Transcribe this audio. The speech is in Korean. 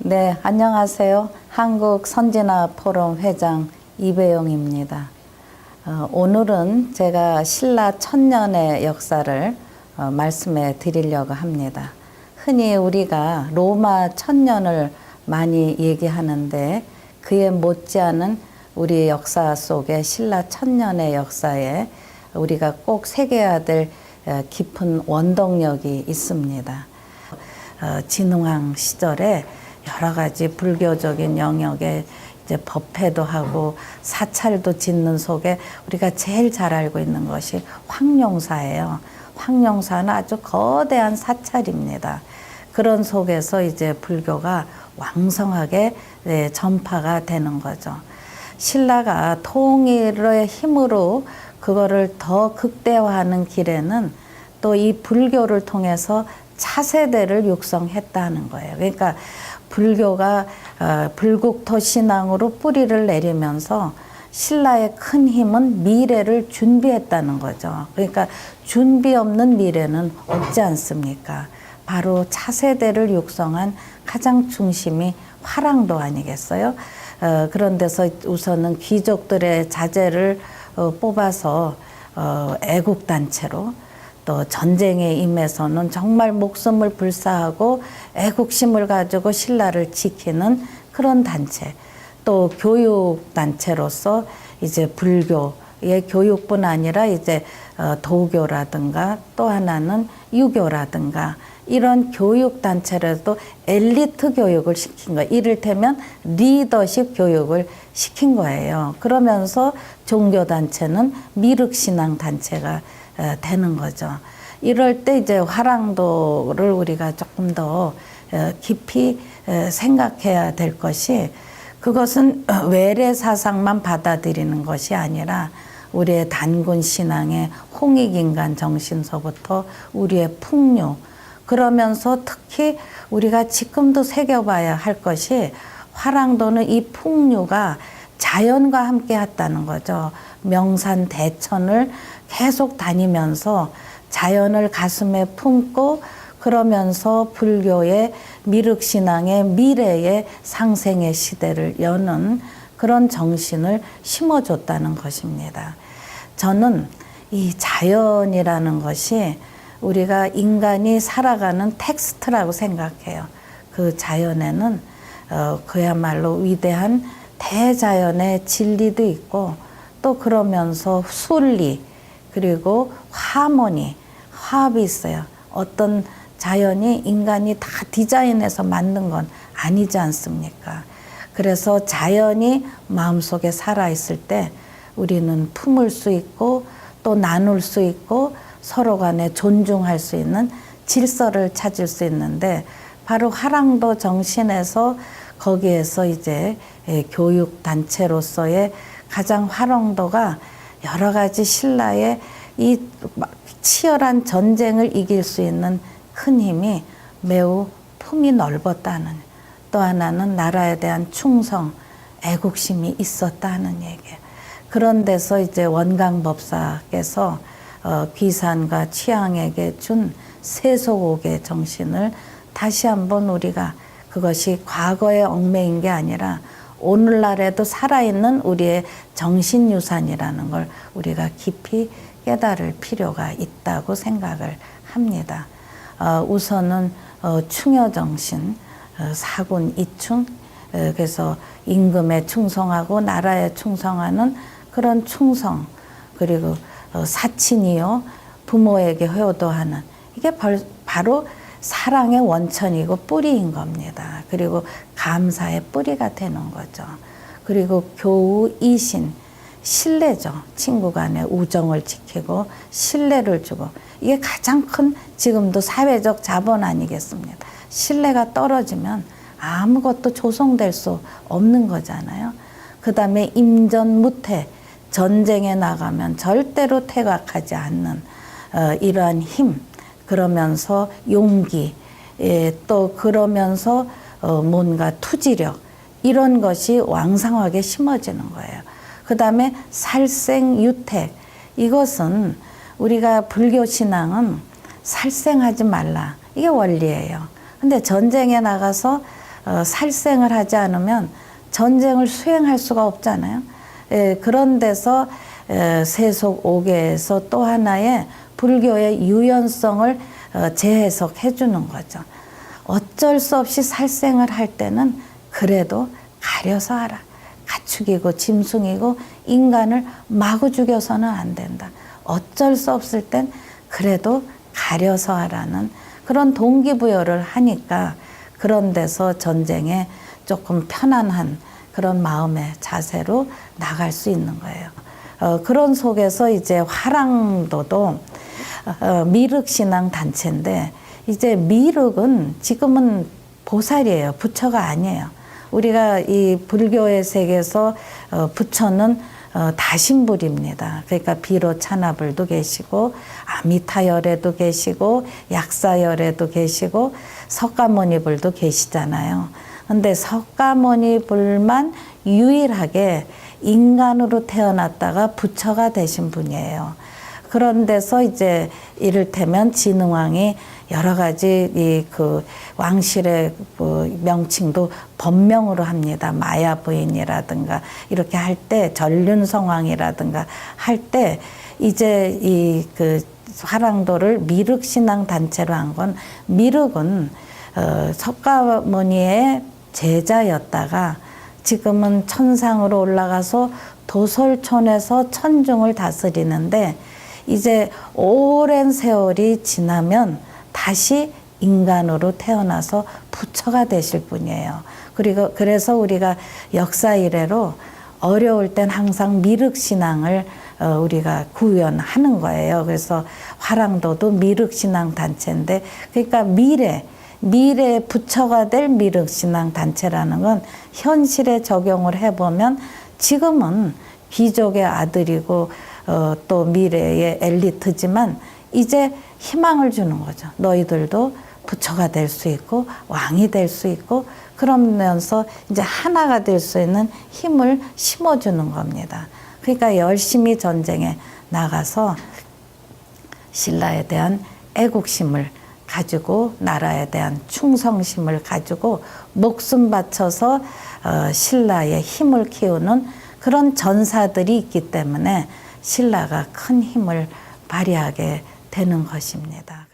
네, 안녕하세요. 한국선진화포럼 회장 이배용입니다. 오늘은 제가 신라 천년의 역사를 말씀해 드리려고 합니다. 흔히 우리가 로마 천년을 많이 얘기하는데 그에 못지않은 우리 역사 속에 신라 천년의 역사에 우리가 꼭 새겨야 될 깊은 원동력이 있습니다. 진흥왕 시절에 여러 가지 불교적인 영역에 이제 법회도 하고 사찰도 짓는 속에 우리가 제일 잘 알고 있는 것이 황룡사예요. 황룡사는 아주 거대한 사찰입니다. 그런 속에서 이제 불교가 왕성하게 전파가 되는 거죠. 신라가 통일의 힘으로 그거를 더 극대화하는 길에는 또 이 불교를 통해서 차세대를 육성했다는 거예요. 그러니까 불교가 불국토 신앙으로 뿌리를 내리면서 신라의 큰 힘은 미래를 준비했다는 거죠. 그러니까 준비 없는 미래는 없지 않습니까? 바로 차세대를 육성한 가장 중심이 화랑도 아니겠어요? 그런 데서 우선은 귀족들의 자제를 뽑아서 애국단체로, 또 전쟁에 임해서는 정말 목숨을 불사하고 애국심을 가지고 신라를 지키는 그런 단체, 또 교육단체로서 이제 불교의 교육뿐 아니라 이제 도교라든가 또 하나는 유교라든가 이런 교육단체라도 엘리트 교육을 시킨 거예요. 이를테면 리더십 교육을 시킨 거예요. 그러면서 종교단체는 미륵신앙단체가 되는 거죠. 이럴 때 이제 화랑도를 우리가 조금 더 깊이 생각해야 될 것이, 그것은 외래 사상만 받아들이는 것이 아니라 우리의 단군 신앙의 홍익인간 정신서부터 우리의 풍요, 그러면서 특히 우리가 지금도 새겨봐야 할 것이, 화랑도는 이 풍류가 자연과 함께 했다는 거죠. 명산 대천을 계속 다니면서 자연을 가슴에 품고, 그러면서 불교의 미륵신앙의 미래의 상생의 시대를 여는 그런 정신을 심어줬다는 것입니다. 저는 이 자연이라는 것이 우리가 인간이 살아가는 텍스트라고 생각해요. 그 자연에는 그야말로 위대한 대자연의 진리도 있고, 또 그러면서 순리, 그리고 하모니, 화합이 있어요. 어떤 자연이 인간이 다 디자인해서 만든 건 아니지 않습니까? 그래서 자연이 마음속에 살아있을 때 우리는 품을 수 있고 또 나눌 수 있고 서로 간에 존중할 수 있는 질서를 찾을 수 있는데, 바로 화랑도 정신에서 거기에서 이제 교육단체로서의 가장 화랑도가 여러 가지 신라의 이 치열한 전쟁을 이길 수 있는 큰 힘이 매우 품이 넓었다는, 또 하나는 나라에 대한 충성, 애국심이 있었다는 얘기예요. 그런 데서 이제 원광법사께서 귀산과 취향에게 준 세속옥의 정신을 다시 한번 우리가, 그것이 과거의 얽매인 게 아니라 오늘날에도 살아있는 우리의 정신유산이라는 걸 우리가 깊이 깨달을 필요가 있다고 생각을 합니다. 우선은 충효정신, 사군 이충, 그래서 임금에 충성하고 나라에 충성하는 그런 충성, 그리고 사친이요 부모에게 효도하는, 이게 바로 사랑의 원천이고 뿌리인 겁니다. 그리고 감사의 뿌리가 되는 거죠. 그리고 교우 이신, 신뢰죠. 친구 간의 우정을 지키고 신뢰를 주고, 이게 가장 큰 지금도 사회적 자본 아니겠습니까? 신뢰가 떨어지면 아무것도 조성될 수 없는 거잖아요. 그 다음에 임전무퇴, 전쟁에 나가면 절대로 퇴각하지 않는 이러한 힘, 그러면서 용기, 또 그러면서 뭔가 투지력, 이런 것이 왕성하게 심어지는 거예요. 그 다음에 살생유택, 이것은 우리가 불교 신앙은 살생하지 말라, 이게 원리예요. 근데 전쟁에 나가서 살생을 하지 않으면 전쟁을 수행할 수가 없잖아요. 그런 데서 세속 5계에서 또 하나의 불교의 유연성을 재해석해 주는 거죠. 어쩔 수 없이 살생을 할 때는 그래도 가려서 하라. 가축이고 짐승이고 인간을 마구 죽여서는 안 된다. 어쩔 수 없을 땐 그래도 가려서 하라는 그런 동기부여를 하니까 그런 데서 전쟁에 조금 편안한 그런 마음의 자세로 나갈 수 있는 거예요. 그런 속에서 이제 화랑도도 미륵신앙 단체인데 이제 미륵은 지금은 보살이에요. 부처가 아니에요. 우리가 이 불교의 세계에서 부처는 다신불입니다. 그러니까 비로 찬화불도 계시고 아미타열에도 계시고 약사열에도 계시고 석가모니불도 계시잖아요. 근데 석가모니불만 유일하게 인간으로 태어났다가 부처가 되신 분이에요. 그런 데서 이제 이를테면 진흥왕이 여러 가지 그 왕실의 명칭도 법명으로 합니다. 마야 부인이라든가 이렇게 할 때 전륜성왕이라든가 할 때 이제 이 그 화랑도를 미륵신앙 단체로 한 건 미륵은 석가모니의 제자였다가 지금은 천상으로 올라가서 도솔촌에서 천중을 다스리는데 이제 오랜 세월이 지나면 다시 인간으로 태어나서 부처가 되실 분이에요. 그리고 그래서 우리가 역사 이래로 어려울 땐 항상 미륵신앙을 우리가 구현하는 거예요. 그래서 화랑도도 미륵신앙 단체인데 그러니까 미래의 부처가 될 미륵신앙 단체라는 건 현실에 적용을 해보면 지금은 귀족의 아들이고 또 미래의 엘리트지만 이제 희망을 주는 거죠. 너희들도 부처가 될 수 있고 왕이 될 수 있고 그러면서 이제 하나가 될 수 있는 힘을 심어주는 겁니다. 그러니까 열심히 전쟁에 나가서 신라에 대한 애국심을 가지고 나라에 대한 충성심을 가지고 목숨 바쳐서 신라의 힘을 키우는 그런 전사들이 있기 때문에 신라가 큰 힘을 발휘하게 되는 것입니다.